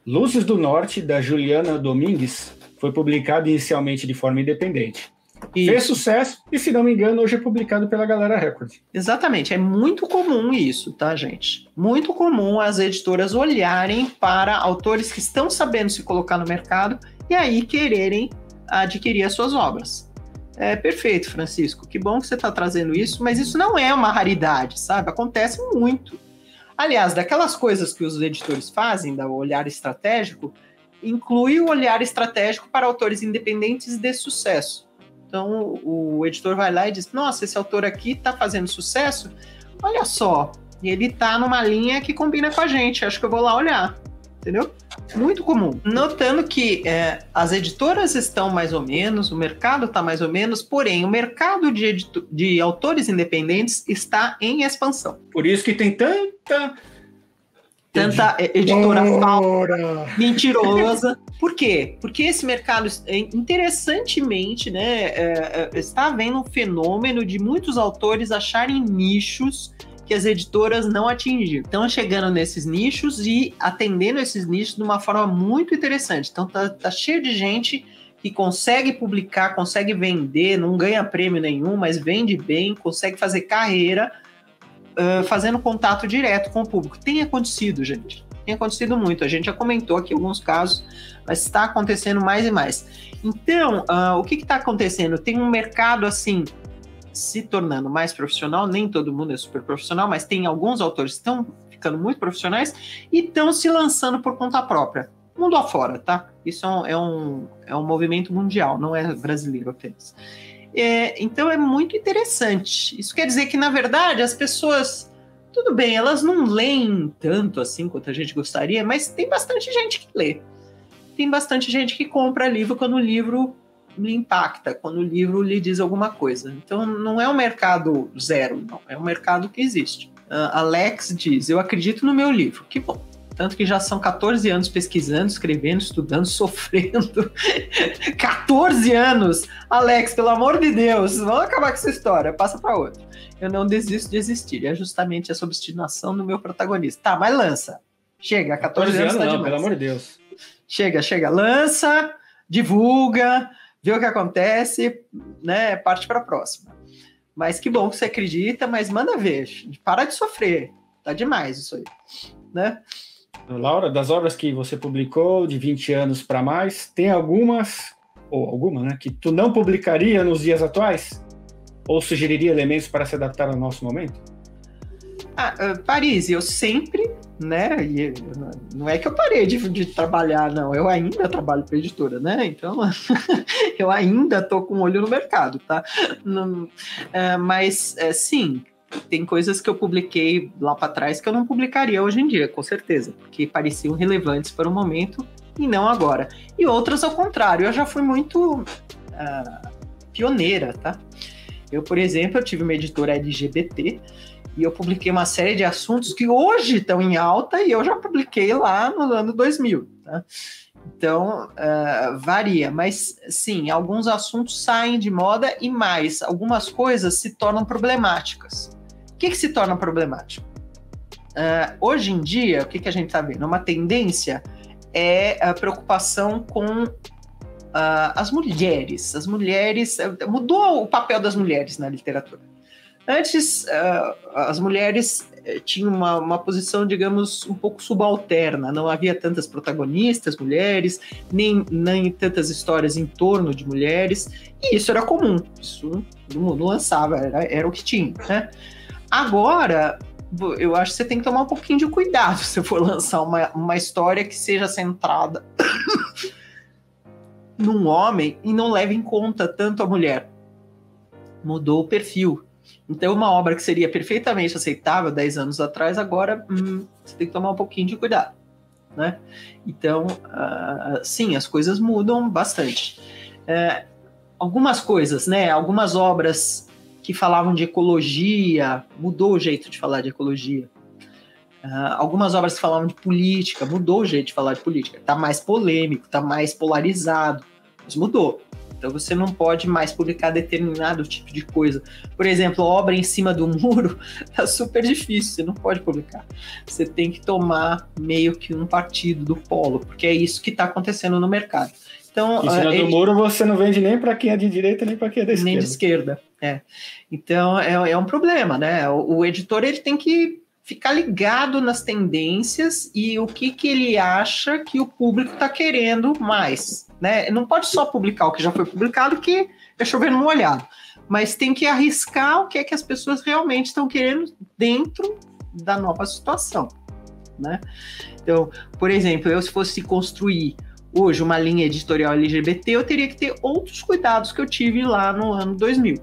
Luzes do Norte, da Juliana Domingues, foi publicado inicialmente de forma independente. Isso. Fez sucesso e, se não me engano, hoje é publicado pela Galera Record. Exatamente, é muito comum isso, tá, gente? Muito comum as editoras olharem para autores que estão sabendo se colocar no mercado e aí quererem adquirir as suas obras. É perfeito, Francisco, que bom que você está trazendo isso, mas isso não é uma raridade, sabe? Acontece muito. Aliás, daquelas coisas que os editores fazem, do olhar estratégico, inclui o olhar estratégico para autores independentes de sucesso. Então, o editor vai lá e diz, nossa, esse autor aqui está fazendo sucesso, olha só, ele está numa linha que combina com a gente, acho que eu vou lá olhar, entendeu? Muito comum. Notando que as editoras estão mais ou menos, o mercado está mais ou menos, porém, o mercado de autores independentes está em expansão. Por isso que tem tanta editora falsa, mentirosa. Por quê? Porque esse mercado, interessantemente, né, está havendo um fenômeno de muitos autores acharem nichos que as editoras não atingiram. Estão chegando nesses nichos e atendendo esses nichos de uma forma muito interessante. Então tá cheio de gente que consegue publicar, consegue vender, não ganha prêmio nenhum, mas vende bem, consegue fazer carreira, fazendo contato direto com o público. Tem acontecido, gente. Tem acontecido muito. A gente já comentou aqui alguns casos, mas está acontecendo mais e mais. Então, o que está acontecendo? Tem um mercado, assim, se tornando mais profissional. Nem todo mundo é super profissional, mas tem alguns autores que estão ficando muito profissionais e estão se lançando por conta própria. Mundo afora, tá? Isso é um movimento mundial, não é brasileiro apenas. Então é muito interessante. Isso quer dizer que, na verdade, as pessoas, tudo bem, elas não leem tanto assim quanto a gente gostaria, mas tem bastante gente que lê. Tem bastante gente que compra livro quando o livro lhe impacta, quando o livro lhe diz alguma coisa. Então não é um mercado zero, não. É um mercado que existe. Alex diz, eu acredito no meu livro. Que bom. Tanto que já são 14 anos pesquisando, escrevendo, estudando, sofrendo. 14 anos! Alex, pelo amor de Deus, vamos acabar com essa história, passa para outra. Eu não desisto de existir, é justamente essa obstinação do meu protagonista. Tá, mas lança. Chega, 14 anos tá demais. Pelo amor de Deus. Chega, lança, divulga, vê o que acontece, né, parte para a próxima. Mas que bom que você acredita, mas manda ver, para de sofrer, tá demais isso aí, né? Laura, das obras que você publicou de 20 anos para mais, tem algumas, ou alguma, né, que tu não publicaria nos dias atuais? Ou sugeriria elementos para se adaptar ao nosso momento? Paris, eu sempre, né, não é que eu parei de trabalhar, não, eu ainda trabalho para editora, né, então eu ainda tô com um olho no mercado, tá? Mas, sim, tem coisas que eu publiquei lá para trás que eu não publicaria hoje em dia, com certeza, porque pareciam relevantes para o momento e não agora. E outras, ao contrário, eu já fui muito pioneira, tá? Eu, por exemplo, eu tive uma editora LGBT e eu publiquei uma série de assuntos que hoje estão em alta e eu já publiquei lá no ano 2000, tá? Então, varia, mas sim, alguns assuntos saem de moda e mais, algumas coisas se tornam problemáticas. O que se torna problemático? Hoje em dia, o que a gente está vendo? Uma tendência é a preocupação com as mulheres. As mulheres, mudou o papel das mulheres na literatura. Antes, as mulheres tinham uma posição, digamos, um pouco subalterna. Não havia tantas protagonistas mulheres, nem tantas histórias em torno de mulheres. E isso era comum. Isso todo mundo lançava, era o que tinha, né? Agora, eu acho que você tem que tomar um pouquinho de cuidado se for lançar uma história que seja centrada num homem e não leve em conta tanto a mulher. Mudou o perfil. Então, uma obra que seria perfeitamente aceitável 10 anos atrás, agora você tem que tomar um pouquinho de cuidado, né? Então, sim, as coisas mudam bastante. Algumas coisas, né? Algumas obras que falavam de ecologia, mudou o jeito de falar de ecologia. Algumas obras que falavam de política, mudou o jeito de falar de política. Está mais polêmico, está mais polarizado. Isso mudou. Então você não pode mais publicar determinado tipo de coisa. Por exemplo, obra em cima do muro tá super difícil, você não pode publicar. Você tem que tomar meio que um partido do polo, porque é isso que está acontecendo no mercado. Então, em cima do muro você não vende nem para quem é de direita nem para quem é da esquerda. Nem de esquerda, Então é um problema, né? O editor ele tem que ficar ligado nas tendências e o que ele acha que o público está querendo mais, né? Não pode só publicar o que já foi publicado, que é chover no molhado, mas tem que arriscar o que é que as pessoas realmente estão querendo dentro da nova situação, né? Então, por exemplo, se fosse construir hoje uma linha editorial LGBT, eu teria que ter outros cuidados que eu tive lá no ano 2000,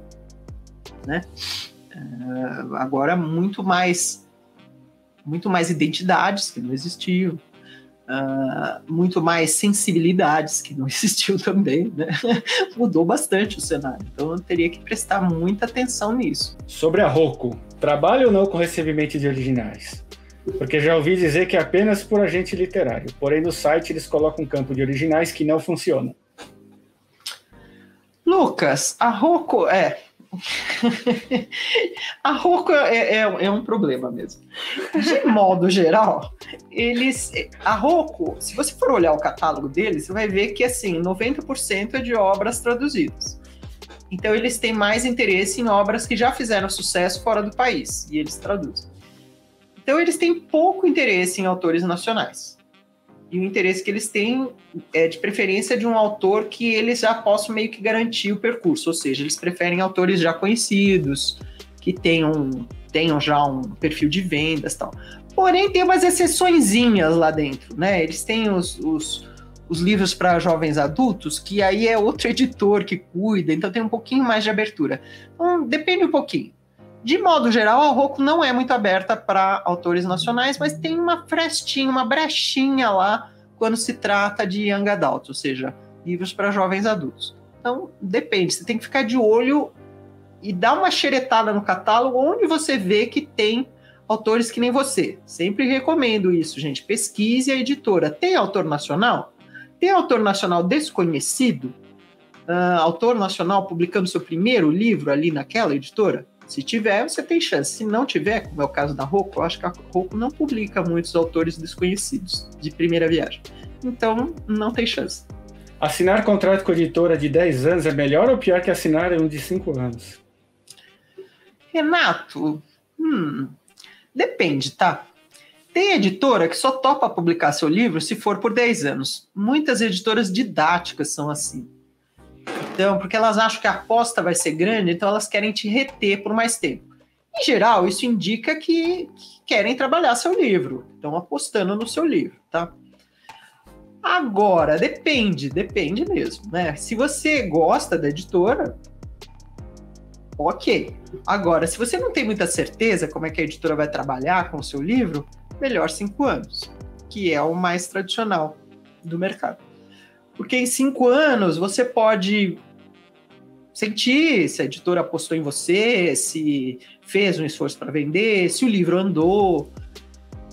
né? Agora muito mais identidades que não existiam, muito mais sensibilidades que não existiam também, né? Mudou bastante o cenário, então eu teria que prestar muita atenção nisso. Sobre a Rocco, trabalha ou não com recebimento de originais? Porque já ouvi dizer que é apenas por agente literário, porém no site eles colocam um campo de originais que não funciona. Lucas, a Rocco a Rocco é um problema mesmo. De modo geral, a Rocco, se você for olhar o catálogo deles, você vai ver que assim, 90% é de obras traduzidas. Então eles têm mais interesse em obras que já fizeram sucesso fora do país, e eles traduzem. Então eles têm pouco interesse em autores nacionais. E o interesse que eles têm é de preferência de um autor que eles já possam meio que garantir o percurso, ou seja, eles preferem autores já conhecidos, que tenham já um perfil de vendas e tal. Porém, tem umas exceçõezinhas lá dentro, né? Eles têm os livros para jovens adultos, que aí é outro editor que cuida, então tem um pouquinho mais de abertura. Então, depende um pouquinho. De modo geral, a Rocco não é muito aberta para autores nacionais, mas tem uma frestinha, uma brechinha lá quando se trata de young adult, ou seja, livros para jovens adultos. Então, depende, você tem que ficar de olho e dar uma xeretada no catálogo onde você vê que tem autores que nem você. Sempre recomendo isso, gente. Pesquise a editora. Tem autor nacional? Tem autor nacional desconhecido? Autor nacional publicando seu primeiro livro ali naquela editora? Se tiver, você tem chance. Se não tiver, como é o caso da Rocco, eu acho que a Rocco não publica muitos autores desconhecidos de primeira viagem. Então, não tem chance. Assinar contrato com a editora de 10 anos é melhor ou pior que assinar um de 5 anos? Renato, depende, tá? Tem editora que só topa publicar seu livro se for por 10 anos. Muitas editoras didáticas são assim. Então, porque elas acham que a aposta vai ser grande, então elas querem te reter por mais tempo. Em geral, isso indica que querem trabalhar seu livro, estão apostando no seu livro, tá? Agora, depende mesmo, né? Se você gosta da editora, ok. Agora, se você não tem muita certeza como é que a editora vai trabalhar com o seu livro, melhor 5 anos, que é o mais tradicional do mercado. Porque em 5 anos você pode sentir se a editora apostou em você, se fez um esforço para vender, se o livro andou.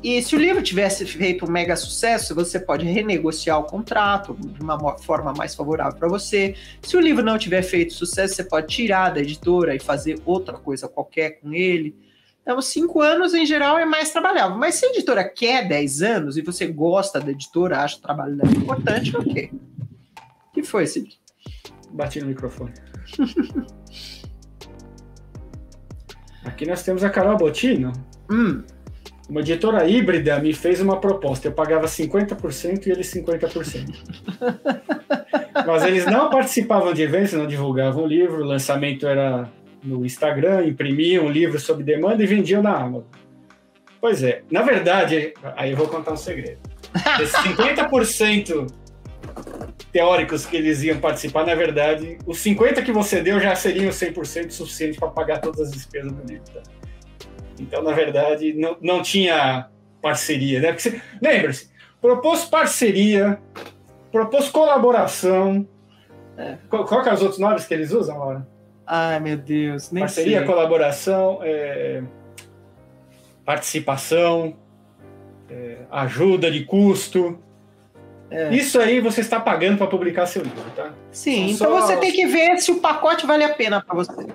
E se o livro tivesse feito um mega sucesso, você pode renegociar o contrato de uma forma mais favorável para você. Se o livro não tiver feito sucesso, você pode tirar da editora e fazer outra coisa qualquer com ele. Então, 5 anos, em geral, é mais trabalhável. Mas se a editora quer 10 anos e você gosta da editora, acha o trabalho dela importante, ok. O que foi, Cid? Bati no microfone. Aqui nós temos a Carol Bottino. Uma editora híbrida me fez uma proposta. Eu pagava 50% e eles 50%. Mas eles não participavam de eventos, não divulgavam o livro. O lançamento era no Instagram, imprimiam o livro sob demanda e vendiam na Amazon. Pois é. Na verdade, aí eu vou contar um segredo. Esses 50% teóricos que eles iam participar, na verdade, os 50% que você deu já seriam 100% suficiente para pagar todas as despesas do livro. Tá? Então, na verdade, não tinha parceria, né? Porque lembra-se, propôs parceria, propôs colaboração. Qual que é os outros nomes que eles usam, Laura? Ai, meu Deus, nem parceria, sei. Colaboração, participação, ajuda de custo. Isso aí você está pagando para publicar seu livro, tá? Sim, então você tem que ver se o pacote vale a pena para você.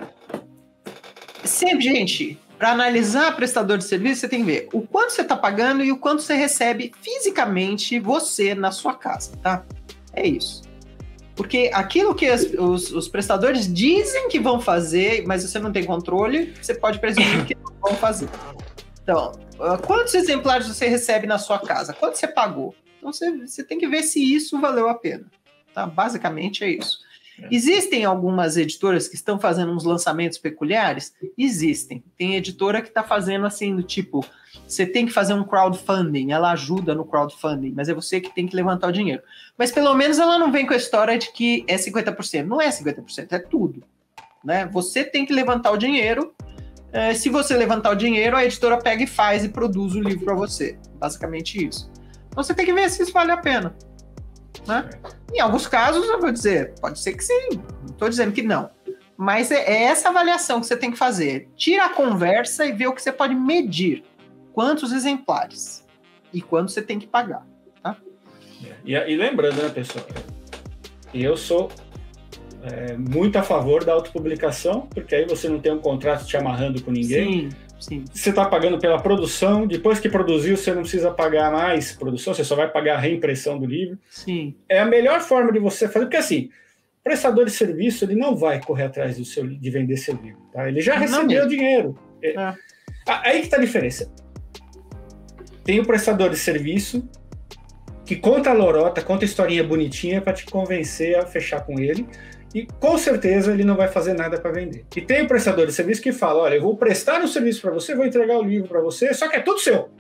Sempre, gente, para analisar prestador de serviço, você tem que ver o quanto você está pagando e o quanto você recebe fisicamente você na sua casa, tá? É isso. Porque aquilo que os prestadores dizem que vão fazer, mas você não tem controle, você pode presumir que não vão fazer. Então, quantos exemplares você recebe na sua casa? Quanto você pagou? Então, você tem que ver se isso valeu a pena. Tá? Basicamente é isso. Existem algumas editoras que estão fazendo uns lançamentos peculiares? Existem. Tem editora que está fazendo assim, do tipo, você tem que fazer um crowdfunding, ela ajuda no crowdfunding, mas é você que tem que levantar o dinheiro. Mas pelo menos ela não vem com a história de que é 50%. Não é 50%, é tudo. Né? Você tem que levantar o dinheiro. Se você levantar o dinheiro, a editora pega e faz e produz o livro para você. Basicamente isso. Então você tem que ver se isso vale a pena. Né? Em alguns casos, eu vou dizer, pode ser que sim, não estou dizendo que não. Mas é essa avaliação que você tem que fazer. Tira a conversa e vê o que você pode medir. Quantos exemplares e quanto você tem que pagar. Tá? E lembrando, né, pessoal, eu sou muito a favor da autopublicação, porque aí você não tem um contrato te amarrando com ninguém. Sim. Você está pagando pela produção, depois que produziu, você não precisa pagar mais produção, você só vai pagar a reimpressão do livro. Sim. É a melhor forma de você fazer, porque assim, o prestador de serviço, ele não vai correr atrás de vender seu livro, tá? Ele já recebeu o dinheiro. Aí que está a diferença. Tem o prestador de serviço que conta a lorota, conta a historinha bonitinha para te convencer a fechar com ele. E com certeza ele não vai fazer nada para vender. E tem o prestador de serviço que fala, olha, eu vou prestar um serviço para você, vou entregar o livro para você, só que é tudo seu.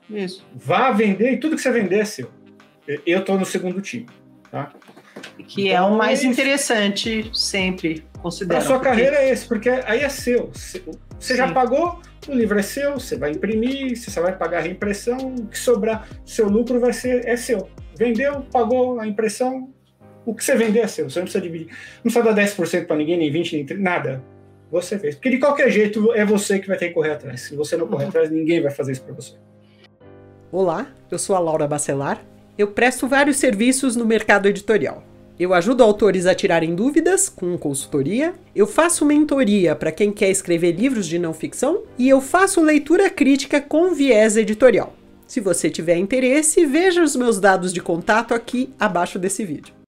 Isso. Vá vender e tudo que você vender é seu. Eu estou no segundo time. Tá? Que então, é o mais interessante sempre, considerando. A sua carreira é esse, porque aí é seu. Você já pagou, o livro é seu, você vai imprimir, você só vai pagar a reimpressão, o que sobrar, seu lucro é seu. Vendeu, pagou a impressão, o que você vender é seu, você não precisa dividir. Não precisa dar 10% para ninguém, nem 20%, nem 30%, nada. Você fez. Porque de qualquer jeito é você que vai ter que correr atrás. Se você não correr atrás, ninguém vai fazer isso para você. Olá, eu sou a Laura Bacelar. Eu presto vários serviços no mercado editorial. Eu ajudo autores a tirarem dúvidas com consultoria, eu faço mentoria para quem quer escrever livros de não ficção e eu faço leitura crítica com viés editorial. Se você tiver interesse, veja os meus dados de contato aqui abaixo desse vídeo.